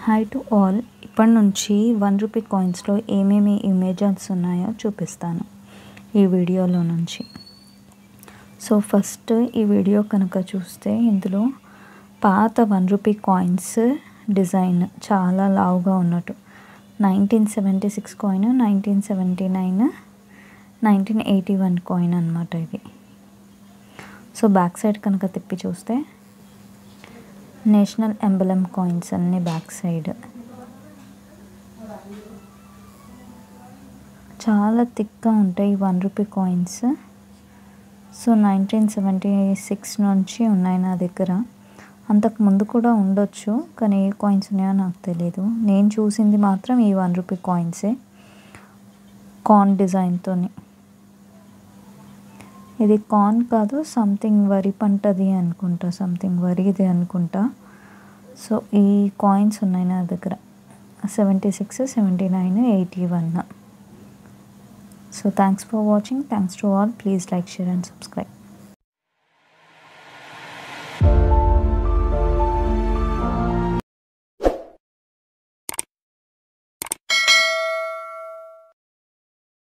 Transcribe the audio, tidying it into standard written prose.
Hi to all. ఇప్పటి నుంచి 1 rupee కాయిన్స్లో ఏమేమి ఇమేజెస్ ఉన్నాయో చూపిస్తాను ఈ వీడియోలో నుంచి. సో ఫస్ట్ ఈ వీడియో కనుక చూస్తే ఇందులో పాత 1 రూపీ కాయిన్స్ డిజైన్ చాలా లావుగా ఉన్నట్టు 1976 కాయిన్, 1979, 1981 కాయిన్ అన్నమాట ఇది. సో బ్యాక్ సైడ్ కనుక తిప్పి చూస్తే నేషనల్ ఎంబలమ్ కాయిన్స్ అన్ని బ్యాక్ సైడ్ చాలా థిక్గా ఉంటాయి 1 రూపీ కాయిన్స్. సో 1976 నుంచి ఉన్నాయి నా దగ్గర. అంతకు ముందు కూడా ఉండొచ్చు, కానీ ఏ కాయిన్స్ ఉన్నాయో నాకు తెలియదు. నేను చూసింది మాత్రం ఈ 1 రూపీ కాయిన్సే, కార్న్ డిజైన్తో. ఇది కార్న్ కాదు, సంథింగ్ వరి పంటది అనుకుంటా, సంథింగ్ వరిది అనుకుంటా. సో ఈ కాయిన్స్ ఉన్నాయి నా దగ్గర 76, 79, 81. So thanks for watching. Thanks to all. Please like, share and subscribe.